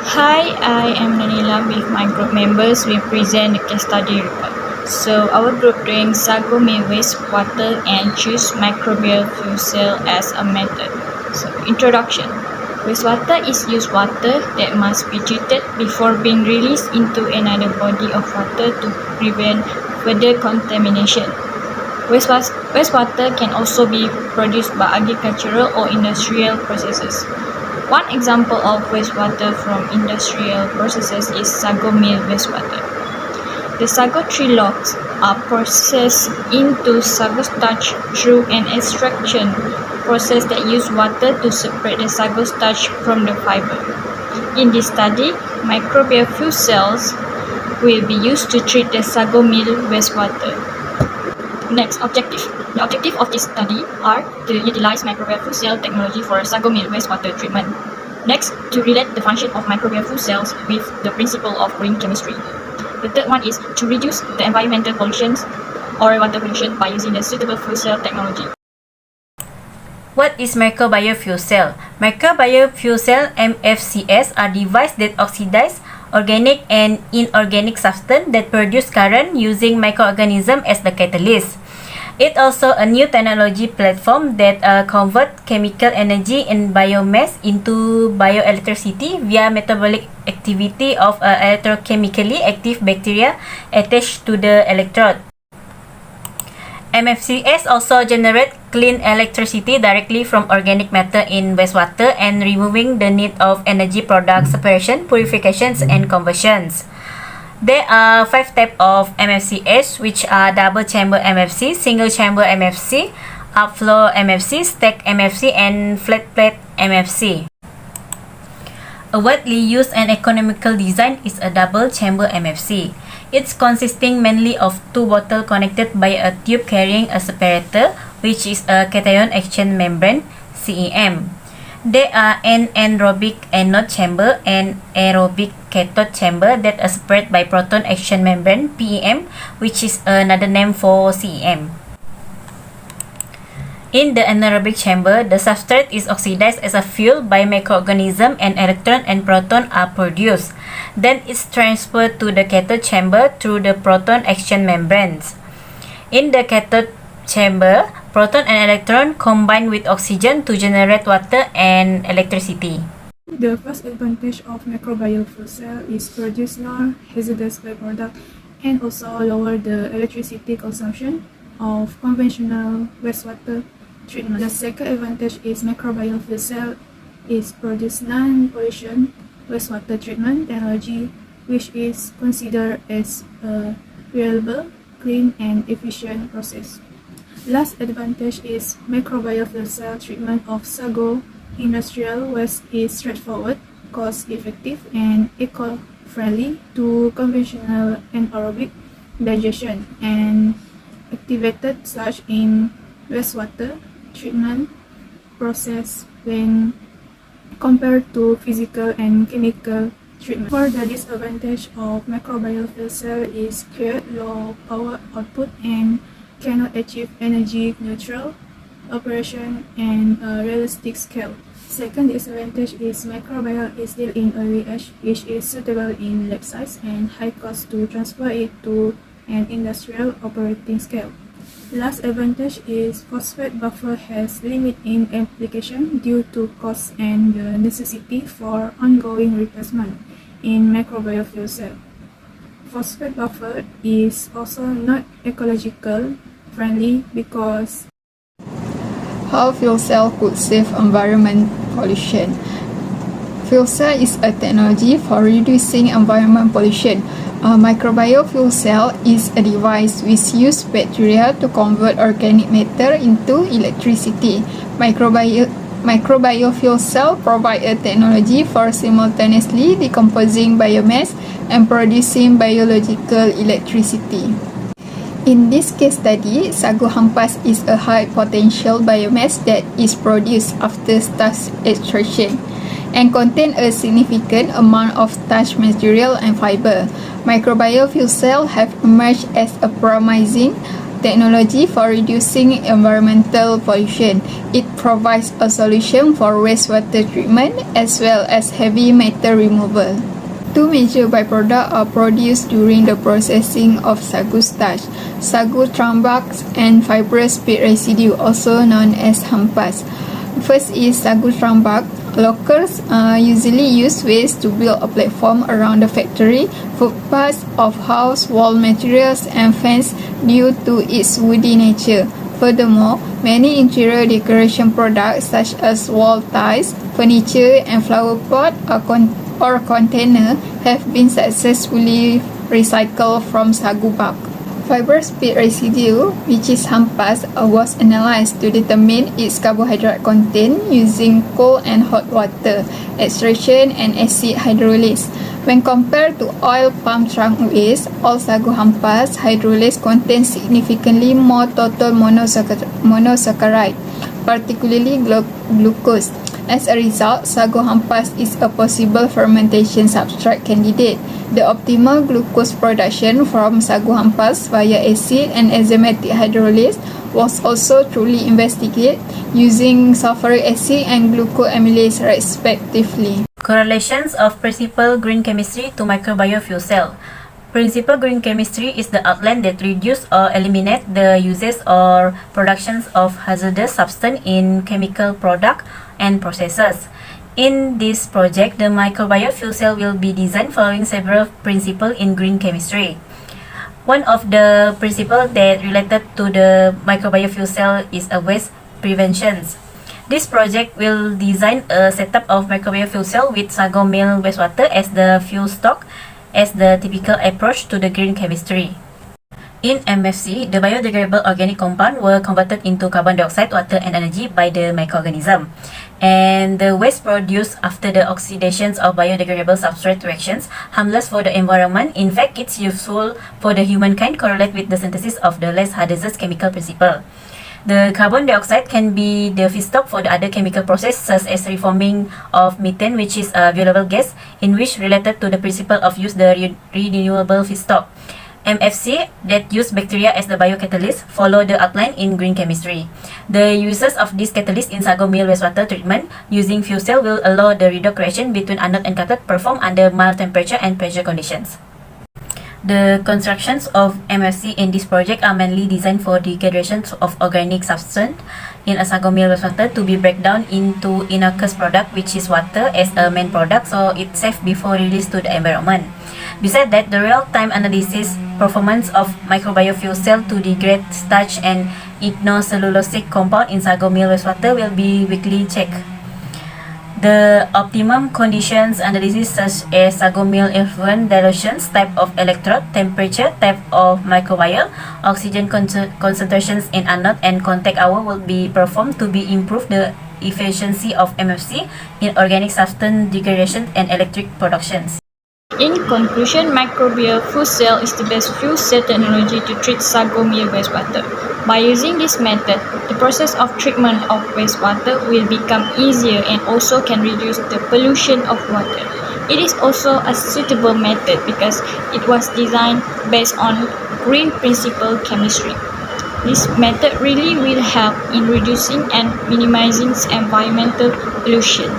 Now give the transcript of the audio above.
Hi, I am Nanila. With my group members. We present the case study report. So our group doing Sago may wastewater and choose microbial fuel cell as a method. So introduction. Wastewater is used water that must be treated before being released into another body of water to prevent further contamination. Wastewater can also be produced by agricultural or industrial processes. One example of wastewater from industrial processes is sago mill wastewater. The sago tree logs are processed into sago starch through an extraction process that uses water to separate the sago starch from the fiber. In this study, microbial fuel cells will be used to treat the sago mill wastewater. Next, objective. The objective of this study are to utilize microbial fuel cell technology for sago mill wastewater treatment. Next, to relate the function of microbial fuel cells with the principle of green chemistry. The third one is to reduce the environmental pollution or water pollution by using the suitable fuel cell technology. What is microbial fuel cell? Microbial fuel cell (MFCs) are devices that oxidize organic and inorganic substance that produce current using microorganisms as the catalyst. It also a new technology platform that convert chemical energy and biomass into bioelectricity via metabolic activity of electrochemically active bacteria attached to the electrode. MFCs also generate clean electricity directly from organic matter in wastewater and removing the need of energy product separation, purifications, and conversions. There are 5 types of MFCs, which are double chamber MFC, single chamber MFC, upflow MFC, stack MFC, and flat plate MFC. A widely used and economical design is a double chamber MFC. It's consisting mainly of two bottles connected by a tube carrying a separator, which is a cation exchange membrane, CEM. There are an anaerobic anode chamber and aerobic cathode chamber that are separated by proton exchange membrane, PEM, which is another name for CEM. In the anaerobic chamber, the substrate is oxidized as a fuel by microorganisms and electron and proton are produced. Then it's transferred to the cathode chamber through the proton exchange membranes. In the cathode chamber, proton and electron combine with oxygen to generate water and electricity. The first advantage of microbial fuel cell is produce non-hazardous byproduct and also lower the electricity consumption of conventional wastewater treatment. The second advantage is microbial fuel cell is produce non-pollution wastewater treatment technology, which is considered as a reliable, clean, and efficient process. Last advantage is microbial fuel cell treatment of sago industrial waste is straightforward, cost-effective, and eco-friendly to conventional anaerobic digestion and activated such in wastewater treatment process when compared to physical and chemical treatment. For the disadvantage of microbial fuel cell is create low power output and cannot achieve energy neutral operation and a realistic scale. Second disadvantage is microbial is still in early age, which is suitable in lab size and high cost to transfer it to an industrial operating scale. Last advantage is phosphate buffer has limit in application due to cost and the necessity for ongoing replacement in microbial fuel cell. Phosphate buffer is also not ecological friendly because how fuel cell could save environment pollution. Fuel cell is a technology for reducing environment pollution. A microbial fuel cell is a device which uses bacteria to convert organic matter into electricity. Microbial fuel cell provide a technology for simultaneously decomposing biomass and producing biological electricity. In this case study, sago hampas is a high potential biomass that is produced after starch extraction and contain a significant amount of starch material and fiber. Microbial fuel cells have emerged as a promising technology for reducing environmental pollution. It provides a solution for wastewater treatment as well as heavy metal removal. Two major byproducts are produced during the processing of sagu starch: sagu trambaks and fibrous peat residue, also known as hampas. First is sagu trambak. Locals usually use waste to build a platform around the factory, footpaths of house wall materials, and fence due to its woody nature. Furthermore, many interior decoration products such as wall tiles, furniture, and flower pot or container have been successfully recycled from sagu bark. Fibrous peat residue, which is hampas, was analyzed to determine its carbohydrate content using cold and hot water extraction and acid hydrolysis. When compared to oil palm trunk waste, all sagu hampas hydrolysis contains significantly more total monosaccharide, particularly glucose. As a result, sagu hampas is a possible fermentation substrate candidate. The optimal glucose production from sagu hampas via acid and enzymatic hydrolysis was also truly investigated using sulfuric acid and glucoamylase respectively. Correlations of principal green chemistry to microbiofuel cell. Principal green chemistry is the outline that reduce or eliminate the uses or productions of hazardous substance in chemical product and processes. In this project, the microbiofuel cell will be designed following several principles in green chemistry. One of the principles that related to the microbiofuel cell is a waste prevention. This project will design a setup of microbiofuel cell with sago mill wastewater as the fuel stock as the typical approach to the green chemistry. In MFC, the biodegradable organic compound were converted into carbon dioxide, water, and energy by the microorganism. And the waste produced after the oxidations of biodegradable substrate reactions, harmless for the environment. In fact, it's useful for the humankind, correlate with the synthesis of the less hazardous chemical principle. The carbon dioxide can be the feedstock for the other chemical process, such as reforming of methane, which is a valuable gas, in which related to the principle of use the renewable feedstock. MFC, that use bacteria as the biocatalyst, follow the outline in green chemistry. The uses of this catalyst in sago mill wastewater treatment using fuel cell will allow the redox reaction between anode and cathode performed under mild temperature and pressure conditions. The constructions of MFC in this project are mainly designed for degradation of organic substance in a sago mill wastewater to be break down into innocuous product, which is water, as a main product, so it's safe before release to the environment. Besides that, the real-time analysis performance of microbiofuel cell to degrade starch and ignocellulosic compound in sago mill wastewater will be weekly checked. The optimum conditions analysis such as sago mill effluent dilutions, type of electrode, temperature, type of microbial, oxygen concentrations in anode, and contact hour will be performed to be improve the efficiency of MFC in organic substance degradation and electric productions. In conclusion, microbial fuel cell is the best fuel cell technology to treat sago mill wastewater. By using this method, the process of treatment of wastewater will become easier and also can reduce the pollution of water. It is also a suitable method because it was designed based on green principle chemistry. This method really will help in reducing and minimizing environmental pollution.